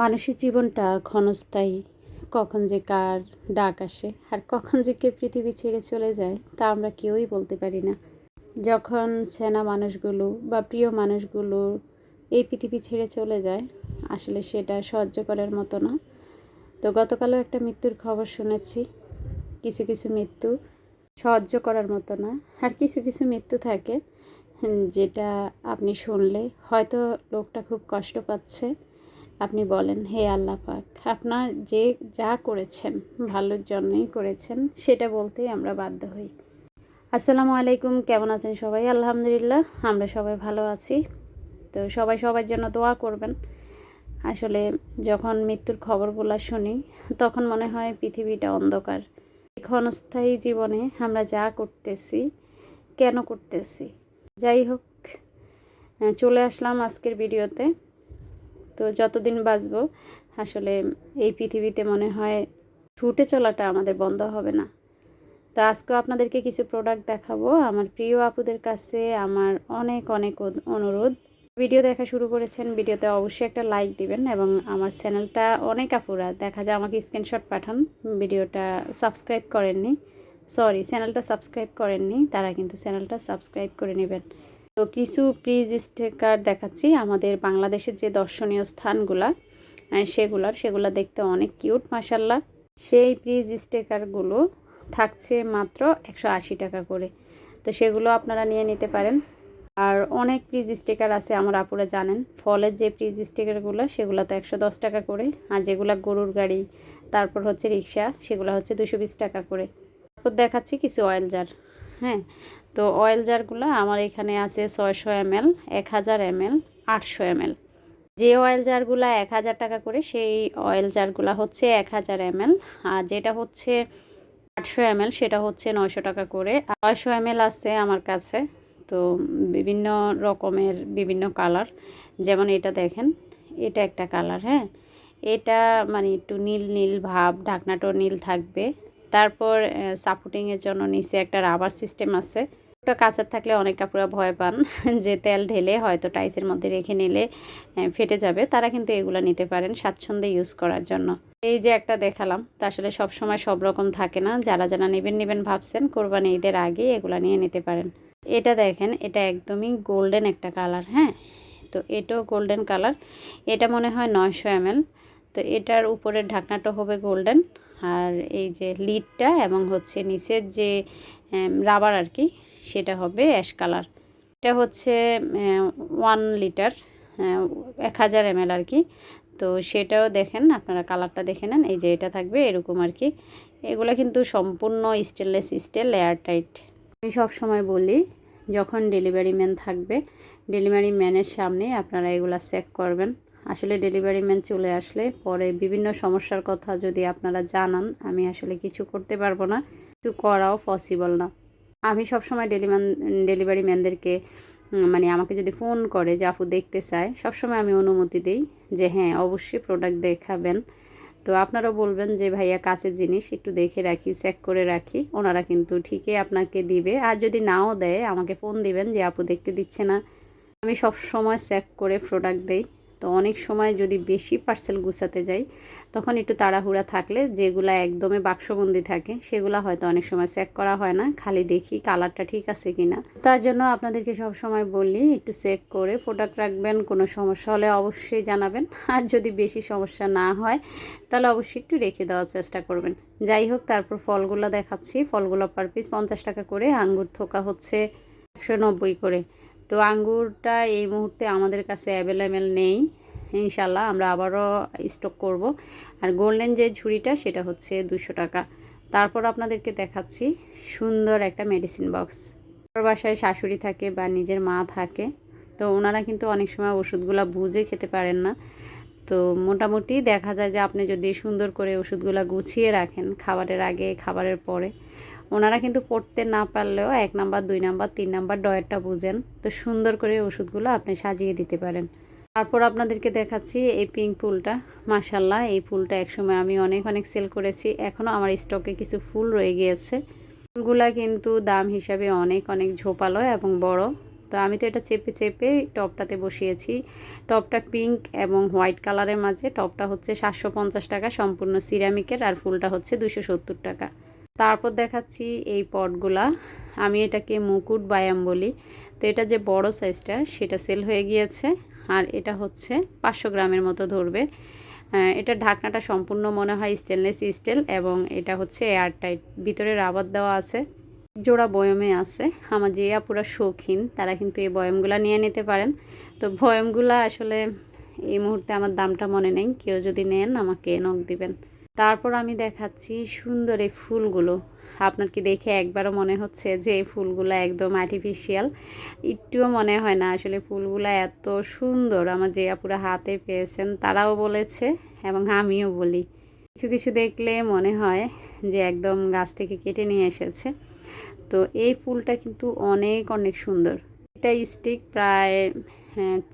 মানুষের জীবনটা ক্ষণস্থায়ী। কখন যে কার ডাক আসে আর কখন যে কে পৃথিবী ছেড়ে চলে যায় তা আমরা কেউই বলতে পারি না। যখন সেনা মানুষগুলো বা প্রিয় মানুষগুলো এই পৃথিবী ছেড়ে চলে যায়, আসলে সেটা সহ্য করার মতো না। তো গতকালও একটা মৃত্যুর খবর শুনেছি। কিছু কিছু মৃত্যু সহ্য করার মতো না, আর কিছু কিছু মৃত্যু থাকে যেটা আপনি শুনলে হয়তো লোকটা খুব কষ্ট পাচ্ছে। আপনি বলেন, হে আল্লাহ পাক, আপনার যে যা করেছেন ভালোর জন্যই করেছেন, সেটা বলতেই আমরা বাধ্য হই। আসসালামু আলাইকুম, কেমন আছেন সবাই? আলহামদুলিল্লাহ, আমরা সবাই ভালো আছি। তো সবাই সবার জন্য দোয়া করবেন। আসলে যখন মৃত্যুর খবরগুলো শুনি তখন মনে হয় পৃথিবীটা অন্ধকার। ক্ষণস্থায়ী জীবনে আমরা যা করতেছি কেন করতেছি? যাই হোক, চলে আসলাম আজকের ভিডিওতে। তো যতদিন বাঁচব, আসলে এই পৃথিবীতে মনে হয় ছুটে চলাটা আমাদের বন্ধ হবে না। তো আজকেও আপনাদেরকে কিছু প্রোডাক্ট দেখাবো। আমার প্রিয় আপুদের কাছে আমার অনেক অনেক অনুরোধ, ভিডিও দেখা শুরু করেছেন, ভিডিওতে অবশ্যই একটা লাইক দিবেন এবং আমার চ্যানেলটা অনেক আপুরা দেখা যায় আমাকে স্ক্রিনশট পাঠান, ভিডিওটা সাবস্ক্রাইব করেননি, চ্যানেলটা সাবস্ক্রাইব করেননি, তারা কিন্তু চ্যানেলটা সাবস্ক্রাইব করে নেবেন। তো কিছু প্রিজ স্টিকার দেখাচ্ছি আমাদের বাংলাদেশের যে দর্শনীয় স্থানগুলা সেগুলা দেখতে অনেক কিউট মাশাল্লাহ। সেই প্রিজ স্টিকারগুলো থাকছে মাত্র 180 টাকা করে। তো সেগুলো আপনারা নিয়ে নিতে পারেন। আর অনেক প্রিজ স্টিকার আছে, আমার আপুরা জানেন, ফলের যে প্রিজ স্টিকারগুলো সেগুলো তো 110 টাকা করে, আর যেগুলো গরুর গাড়ি, তারপর হচ্ছে রিক্সা, সেগুলো হচ্ছে 220 টাকা করে। তারপর দেখাচ্ছি কিছু অয়েল জার। হ্যাঁ, তো অয়েল জারগুলো আমার এখানে আছে 600 ml, 1000 ml, 800 ml। যে অয়েল জারগুলো 1000 টাকা করে সেই অয়েল জারগুলো হচ্ছে 1000 ml, আর যেটা হচ্ছে 800 ml সেটা হচ্ছে 900 টাকা করে। 900 ml আছে আমার কাছে। তো বিভিন্ন রকমের বিভিন্ন কালার, যেমন এটা দেখেন, এটা একটা কালার। হ্যাঁ, এটা মানে একটু নীল নীল ভাব, ঢাকনাটাও নীল থাকবে। তারপর সাপোর্টিংয়ের জন্য নিচে একটা রাবার সিস্টেম আছে। ওটা কাঁচা থাকলে অনেক কাপড়া ভয় পান যে তেল ঢেলে হয়তো টাইসের মধ্যে রেখে নিলে ফেটে যাবে, তারা কিন্তু এগুলো নিতে পারেন স্বাচ্ছন্দ্যে ইউজ করার জন্য। এই যে একটা দেখালাম, তা আসলে সব সময় সব রকম থাকে না, যারা যারা নেবেন ভাবছেন কোরবানি ঈদের আগে এগুলো নিয়ে নিতে পারেন। এটা দেখেন, এটা একদমই গোল্ডেন একটা কালার। হ্যাঁ, তো এটাও গোল্ডেন কালার। এটা মনে হয় 900 ml। তো এটার উপরের ঢাকনাটা হবে গোল্ডেন, আর এই যে লিডটা এবং হচ্ছে নিচের যে রাবার আর কি, সেটা হবে অ্যাশ কালার। এটা হচ্ছে 1 লিটার, 1000 ml আর কি। তো সেটাও দেখেন, আপনারা কালারটা দেখে নেন। এই যে এটা থাকবে এরকম আর কি। এগুলো কিন্তু সম্পূর্ণ স্টেনলেস স্টিল, এয়ারটাইট। আমি সবসময় বলি, যখন ডেলিভারি ম্যান থাকবে, ডেলিভারি ম্যানের সামনে আপনারা এগুলা চেক করবেন। আসলে ডেলিভারি ম্যান চলে আসলে পরে বিভিন্ন সমস্যার কথা যদি আপনারা জানান, আমি আসলে কিছু করতে পারবো না, কিছু করাও পসিবল না। আমি সবসময় ডেলিভারি ম্যানদেরকে মানে আমাকে যদি ফোন করে যে আপু দেখতে চায়, সবসময় আমি অনুমতি দিই যে হ্যাঁ অবশ্যই প্রোডাক্ট দেখাবেন। তো আপনারাও বলবেন যে ভাইয়া কাছের জিনিস একটু দেখে রাখি, চেক করে রাখি, ওনারা কিন্তু ঠিকই আপনাকে দিবে। আর যদি নাও দেয় আমাকে ফোন দিবেন যে আপু দেখতে দিচ্ছে না। আমি সব সময় চেক করে প্রোডাক্ট দেই। তো অনেক সময় যদি বেশি পার্সেল গুছাতে যাই, তখন একটু তাড়াহুড়া থাকলে যেগুলো একদমই বাক্সবন্দি থাকে সেগুলো হয়তো অনেক সময় চেক করা হয় না, খালি দেখি কালারটা ঠিক আছে কিনা। তার জন্য আপনাদেরকে সব সময় বলি একটু চেক করে প্রোডাক্ট রাখবেন। কোনো সমস্যা হলে অবশ্যই জানাবেন, আর যদি বেশি সমস্যা না হয় তাহলে অবশ্যই একটু রেখে দেওয়ার চেষ্টা করবেন। যাই হোক, তারপর ফলগুলো দেখাচ্ছি। ফলগুলো পার পিস 50 টাকা করে, আঙ্গুর থোকা হচ্ছে 190 করে। তো আঙ্গুরটা এই মুহূর্তে আমাদের কাছে অ্যাভেলেবেল নেই, ইনশাল্লাহ আমরা আবারও স্টক করব। আর গোল্ডেন যে ঝুড়িটা সেটা হচ্ছে 200 টাকা। তারপর আপনাদেরকে দেখাচ্ছি সুন্দর একটা মেডিসিন বক্স। বাসায় শাশুড়ি থাকে বা নিজের মা থাকে, তো ওনারা কিন্তু অনেক সময় ওষুধগুলো বুঝে খেতে পারেন না। তো মোটামুটি দেখা যায় যে আপনি যদি সুন্দর করে ওষুধগুলো গুছিয়ে রাখেন খাবারের আগে খাবারের পরে, ওনারা কিন্তু পড়তে না পারলেও 1 নাম্বার 2 নাম্বার 3 নাম্বার ডয়েরটা বুঝেন, তো সুন্দর করে ওষুধগুলো আপনি সাজিয়ে দিতে পারেন। তারপর আপনাদেরকে দেখাচ্ছি এই পিঙ্ক ফুলটা। মাশাল্লাহ, এই ফুলটা একসময় আমি অনেক অনেক সেল করেছি, এখনও আমার স্টকে কিছু ফুল রয়ে গিয়েছে। ফুলগুলা কিন্তু দাম হিসাবে অনেক অনেক ঝোপালো এবং বড়। তো আমি তো এটা চেপে চেপে টপটাতে বসিয়েছি। টপটা পিঙ্ক এবং হোয়াইট কালারের মাঝে। টপটা হচ্ছে 750 টাকা সম্পূর্ণ সিরামিকের, আর ফুলটা হচ্ছে 270 টাকা। তারপর দেখাচ্ছি এই পটগুলা। আমি এটাকে মুকুট বায়াম বলি। তো এটা যে বড় সাইজটা সেটা সেল হয়ে গিয়েছে, আর এটা হচ্ছে 500 গ্রামের মতো ধরবে। এটা ঢাকনাটা সম্পূর্ণ মনে হয় স্টেনলেস স্টিল, এবং এটা হচ্ছে এয়ারটাইট, ভিতরে রাবার দেওয়া আছে। জোড়া বয়মে আছে। আমার যে আপুরা শৌখিন তারা কিন্তু এই বয়মগুলা নিয়ে নিতে পারেন। তো বয়মগুলা আসলে এই মুহূর্তে আমার দামটা মনে নেই, কেউ যদি নেন আমাকে নক দিবেন। তারপর আমি দেখাচ্ছি সুন্দর এই ফুলগুলো। আপনার কি দেখে একবারও মনে হচ্ছে যে এই ফুলগুলো একদম আর্টিফিশিয়াল? একটুও মনে হয় না, আসলে ফুলগুলো এত সুন্দর। আমার যে আপুরা হাতে পেয়েছেন তারাও বলেছে, এবং আমিও বলি। কিছু কিছু দেখলে মনে হয় যে একদম গাছ থেকে কেটে নিয়ে এসেছে। তো এই ফুলটা কিন্তু অনেক অনেক সুন্দর। এটা স্টিক প্রায়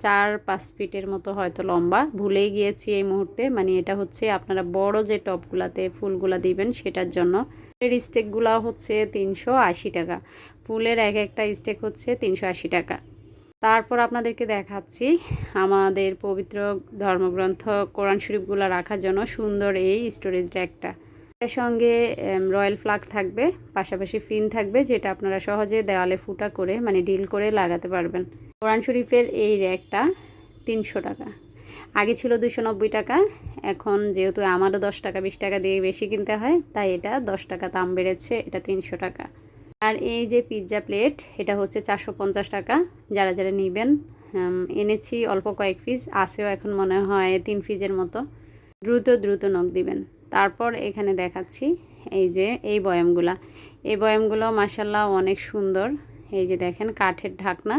4-5 ফিটের মতো হয়তো লম্বা, ভুলেই গিয়েছি এই মুহূর্তে। মানে এটা হচ্ছে আপনারা বড় যে টবগুলাতে ফুলগুলা দিবেন সেটার জন্য। এর স্টেকগুলো হচ্ছে 380 টাকা। ফুলের এক একটা স্টেক হচ্ছে 380 টাকা। তারপর আপনাদেরকে দেখাচ্ছি আমাদের পবিত্র ধর্মগ্রন্থ কোরআন শরীফগুলো রাখার জন্য সুন্দর এই স্টোরেজ র্যাকটা। এর সঙ্গে রয়্যাল ফ্লাগ থাকবে, পাশাপাশি পিন থাকবে, যেটা আপনারা সহজে দেওয়ালে ফুটা করে মানে ডিল করে লাগাতে পারবেন। কোরআন শরীফের এই র্যাকটা 300 টাকা। আগে ছিল 290 টাকা। এখন যেহেতু আমারও 10 টাকা 20 টাকা দিয়ে বেশি কিনতে হয়, তাই এটা 10 টাকা দাম বেড়েছে, এটা 300 টাকা। আর এই যে পিৎজা প্লেট, এটা হচ্ছে 450 টাকা। যারা যারা নেবেন, এনেছি অল্প কয়েক পিস, আছেও এখন মনে হয় 3 পিসের মতো। দ্রুত দ্রুত নখ দিবেন। তারপর এখানে দেখাচ্ছি এই যে এই বয়ামগুলা। এই বয়ামগুলো মাশাল্লাহ অনেক সুন্দর। এই যে দেখেন কাঠের ঢাকনা,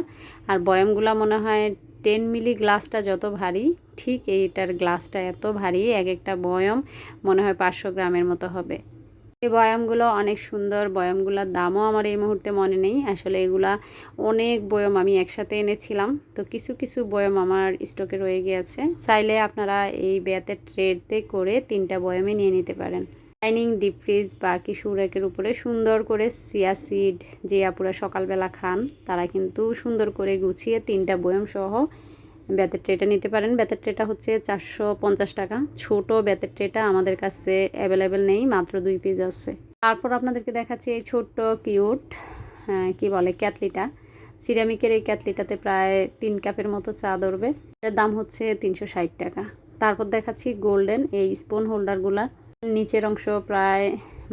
আর বয়ামগুলা মনে হয় 10 মিলি গ্লাসটা যত ভারী, ঠিক এইটার গ্লাসটা এত ভারী। এক একটা বয়াম মনে হয় 500 গ্রামের মতো হবে। এই বয়ামগুলো অনেক সুন্দর। বয়ামগুলোর দামও আমার এই মুহূর্তে মনে নেই। আসলে এগুলা অনেক বয়াম আমি একসাথে এনেছিলাম, তো কিছু কিছু বয়াম আমার স্টকে রয়ে গিয়েছে। চাইলে আপনারা এই বেতের ট্রেতে করে 3টা বয়ামে নিয়ে নিতে পারেন। ডাইনিং ডিপ ফ্রিজ বা কিছু র্যাকের উপরে সুন্দর করে চিয়া সিড যে আপুরা সকালবেলা খান তারা কিন্তু সুন্দর করে গুছিয়ে 3টা বয়াম সহ বেতের ট্রেটা নিতে পারেন। বেতের ট্রেটা হচ্ছে 450 টাকা। ছোট বেতের ট্রেটা আমাদের কাছে অ্যাভেলেবেল নেই, মাত্র 2 পিস আছে। তারপর আপনাদেরকে দেখাচ্ছি এই ছোট্ট কিউট কি বলে ক্যাটলিটা। সিরামিকের এই ক্যাটলিটাতে প্রায় 3 কাপের মতো চা ধরবে। এর দাম হচ্ছে 360 টাকা। তারপর দেখাচ্ছি গোল্ডেন এই স্পুন হোল্ডারগুলা। নিচের অংশ প্রায়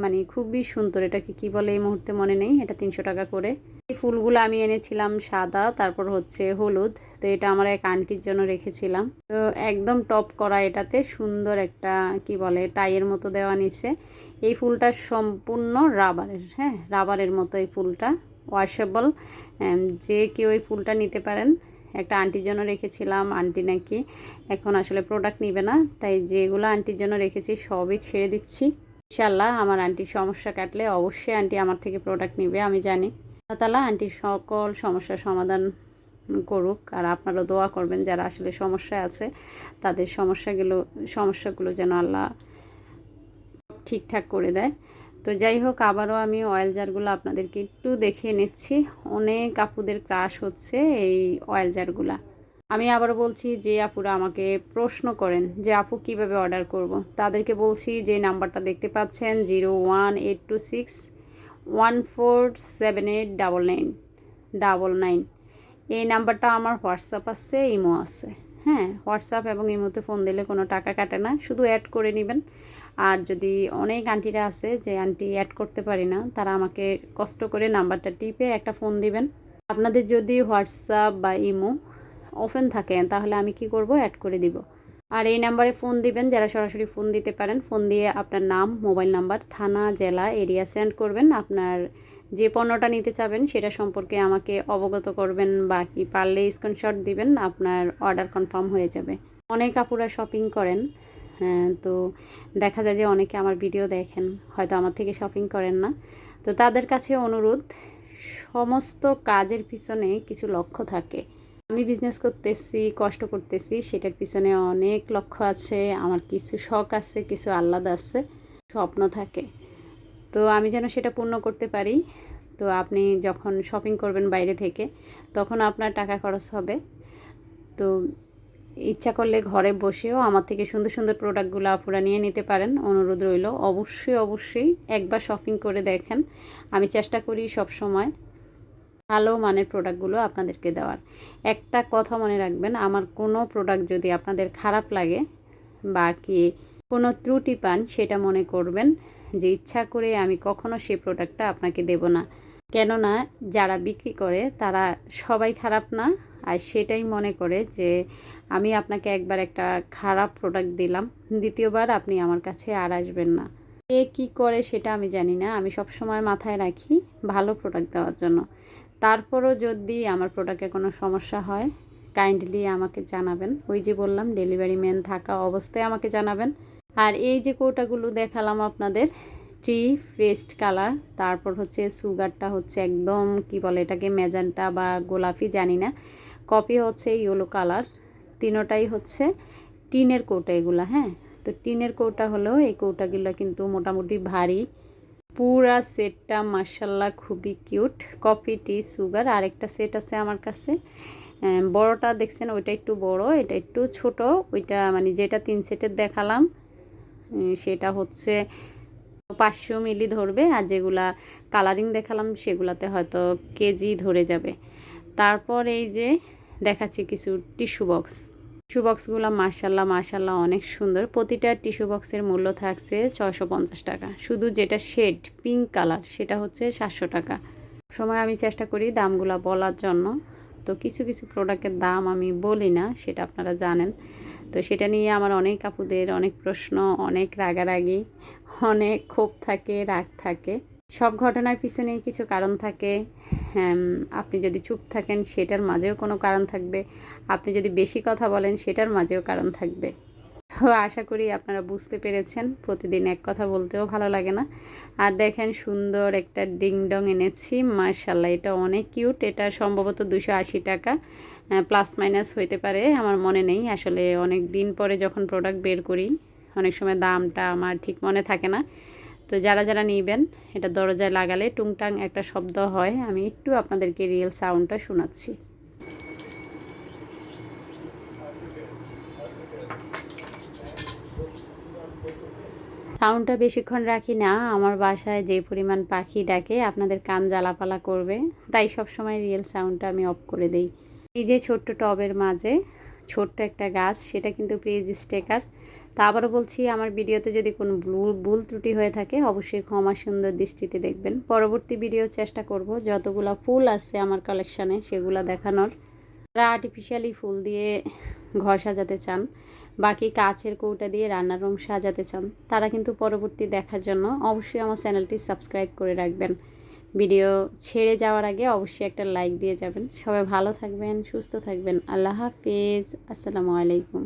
মানে খুবই সুন্দর, এটাকে কি বলে এই মুহূর্তে মনে নেই। এটা 300 টাকা করে। এই ফুলগুলো আমি এনেছিলাম সাদা, তারপর হচ্ছে হলুদ। তো এটা আমার এক আন্টির জন্য রেখেছিলাম। তো একদম টপ করা, এটাতে সুন্দর একটা কি বলে টাইয়ের মতো দেওয়া নিচে। এই ফুলটা সম্পূর্ণ রাবারের, হ্যাঁ রাবারের মতো এই ফুলটা, ওয়াশেবল। যে কেউ এই ফুলটা নিতে পারেন। একটা আন্টির জন্য রেখেছিলাম, আন্টি নাকি এখন আসলে প্রোডাক্ট নিবে না, তাই যেগুলো আন্টির জন্য রেখেছি সবই ছেড়ে দিচ্ছি। ইনশাল্লাহ আমার আন্টির সমস্যা কাটলে অবশ্যই আন্টি আমার থেকে প্রোডাক্ট নিবে, আমি জানি। আল্লাহ তাআলা আন্টির সকল সমস্যার সমাধান করুক, আর আপনারা দোয়া করবেন যারা আসলে সমস্যায় আছে তাদের সমস্যাগুলো যেন আল্লাহ ঠিকঠাক করে দেয়। তো যাই হোক, আবারও আমি অয়েল জারগুলো আপনাদেরকে একটু দেখিয়ে নিচ্ছি। অনেক আপুদের ক্রাশ হচ্ছে এই অয়েল জারগুলা। আমি আবারও বলছি, যে আপুরা আমাকে প্রশ্ন করেন যে আপু কিভাবে অর্ডার করব, তাদেরকে বলছি যে নাম্বারটা দেখতে পাচ্ছেন 01826147899 এই নাম্বারটা আমার হোয়াটসঅ্যাপ আছে, ইমো আছে। হ্যাঁ, হোয়াটসঅ্যাপ এবং ইমোতে ফোন দিলে কোনো টাকা কাটে না, শুধু অ্যাড করে নেবেন। আর যদি অনেক আন্টিরা আছে যে আন্টি অ্যাড করতে পারি না, তারা আমাকে কষ্ট করে নাম্বারটা টিপে একটা ফোন দিবেন। আপনাদের যদি হোয়াটসঅ্যাপ বা ইমো ওপেন থাকে তাহলে আমি কি করব, অ্যাড করে দিব। আর এই নাম্বারে ফোন দিবেন যারা সরাসরি ফোন দিতে পারেন। ফোন দিয়ে আপনার নাম, মোবাইল নাম্বার, থানা, জেলা, এরিয়া সেন্ড করবেন। আপনার যে পণ্যটা নিতে চাবেন সেটা সম্পর্কে আমাকে অবগত করবেন, বাকি পারলে স্ক্রিনশট দিবেন, আপনার অর্ডার কনফার্ম হয়ে যাবে। অনেক আপুরা শপিং করেন, হ্যাঁ, তো দেখা যায় যে অনেকে আমার ভিডিও দেখেন, হয়তো আমার থেকে শপিং করেন না। তো তাদের কাছে অনুরোধ, সমস্ত কাজের পিছনে কিছু লক্ষ্য থাকে। আমি বিজনেস করতেছি, কষ্ট করতেছি, সেটার পিছনে অনেক লক্ষ্য আছে, আমার কিছু শখ আছে, কিছু আহ্লাদ আছে, স্বপ্ন থাকে। তো আমি যেন সেটা পূর্ণ করতে পারি, তো আপনি যখন শপিং করবেন বাইরে থেকে তখন আপনার টাকা খরচ হবে। তো ইচ্ছা করলে ঘরে বসেও আমার থেকে সুন্দর সুন্দর প্রোডাক্টগুলো আপুরা নিয়ে নিতে পারেন। অনুরোধ রইল, অবশ্যই একবার শপিং করে দেখেন। আমি চেষ্টা করি সব সময় ভালো মানের প্রোডাক্টগুলো আপনাদেরকে দেওয়ার। একটা কথা মনে রাখবেন, আমার কোনো প্রোডাক্ট যদি আপনাদের খারাপ লাগে বা কি কোনো ত্রুটি পান, সেটা মনে করবেন যে ইচ্ছা করে আমি কখনো সেই প্রোডাক্টটা আপনাকে দেব না। কেননা যারা বিক্রি করে তারা সবাই খারাপ না, আর সেটাই মনে করে যে আমি আপনাকে একবার একটা খারাপ প্রোডাক্ট দিলাম, দ্বিতীয়বার আপনি আমার কাছে আর আসবেন না। কে কী করে সেটা আমি জানি না, আমি সব সময় মাথায় রাখি ভালো প্রোডাক্ট দেওয়ার জন্য। তারপরও যদি আমার প্রোডাক্টে কোনো সমস্যা হয় কাইন্ডলি আমাকে জানাবেন। ওই যে বললাম ডেলিভারি ম্যান থাকা অবস্থায় আমাকে জানাবেন। আর এই যে কৌটাগুলো দেখালাম আপনাদের, ট্রি পেস্ট কালার, তারপর হচ্ছে সুগারটা হচ্ছে একদম কি বলে এটাকে, ম্যাজেন্টা বা গোলাপি জানি না, কপি হচ্ছে ইয়েলো কালার। তিনোটাই হচ্ছে টিনের কৌটা এগুলা। হ্যাঁ, তো টিনের কৌটা হলেও এই কৌটাগুলো কিন্তু মোটামুটি ভারী। পুরা সেটটা মাশাল্লাহ খুবই কিউট। কফি, টি, সুগার। আরেকটা সেট আছে আমার কাছে, বড়টা দেখছেন ওইটা একটু বড়, এটা একটু ছোট। ওইটা মানে যেটা 3 সেটের দেখালাম সেটা হচ্ছে 500 মিলি ধরবে, আর যেগুলা কালারিং দেখালাম সেগুলাতে হয়তো কেজি ধরে যাবে। তারপর এই যে দেখাচ্ছি কিছু টিস্যু বক্স। টিস্যু বক্সগুলো মাশাল্লাহ অনেক সুন্দর। প্রতিটা টিস্যু বক্সের মূল্য থাকছে 650 টাকা। শুধু যেটা শেড পিঙ্ক কালার সেটা হচ্ছে 700 টাকা। সময় আমি চেষ্টা করি দামগুলো বলার জন্য, তো কিছু কিছু প্রোডাক্টের দাম আমি বলি না, সেটা আপনারা জানেন। তো সেটা নিয়ে আমার অনেক আপুদের অনেক প্রশ্ন, অনেক রাগারাগি, অনেক ক্ষোভ থাকে, রাগ থাকে। সব ঘটনার পিছনেই কিছু কারণ থাকে। আপনি যদি চুপ থাকেন সেটার মাঝেও কোনো কারণ থাকবে, আপনি যদি বেশি কথা বলেন সেটার মাঝেও কারণ থাকবে। তো আশা করি আপনারা বুঝতে পেরেছেন। প্রতিদিন এক কথা বলতেও ভালো লাগে না। আর দেখেন সুন্দর একটা ডিংডং এনেছি, মাশাল্লাহ এটা অনেক কিউট। এটা সম্ভবত 280 টাকা, প্লাস মাইনাস হইতে পারে, আমার মনে নেই আসলে। অনেক দিন পরে যখন প্রোডাক্ট বের করি অনেক সময় দামটা আমার ঠিক মনে থাকে না। তো যারা যারা নেবেন, এটা দরজায় লাগালে টুংটাং একটা শব্দ হয়, আমি একটু আপনাদেরকে রিয়েল সাউন্ডটা শোনাচ্ছি। সাউন্ডটা বেশিক্ষণ রাখি না, আমার বাসায় যে পরিমাণ পাখি ডাকে আপনাদের কান জ্বালাপালা করবে, তাই সব সময় রিয়েল সাউন্ডটা আমি অফ করে দেই। এই যে ছোট্ট টবের মাঝে ছোট্ট একটা গাছ, সেটা কিন্তু প্রিজ স্টেকার। তা আবারও বলছি, আমার ভিডিওতে যদি কোনো ভুল ত্রুটি হয়ে থাকে অবশ্যই ক্ষমা সুন্দর দৃষ্টিতে দেখবেন। পরবর্তী ভিডিও চেষ্টা করব যতগুলো ফুল আছে আমার কালেকশানে সেগুলো দেখানোর। যারা আর্টিফিশিয়ালি ফুল দিয়ে ঘর সাজাতে চান, বাকি কাচের কৌটা দিয়ে রান্নার রুম সাজাতে চান, তারা কিন্তু পরবর্তী দেখার জন্য অবশ্যই আমার চ্যানেলটি সাবস্ক্রাইব করে রাখবেন। ভিডিও ছেড়ে যাওয়ার আগে অবশ্যই একটা লাইক দিয়ে যাবেন। সবাই ভালো থাকবেন, সুস্থ থাকবেন। আল্লাহ হাফেজ, আসসালামু আলাইকুম।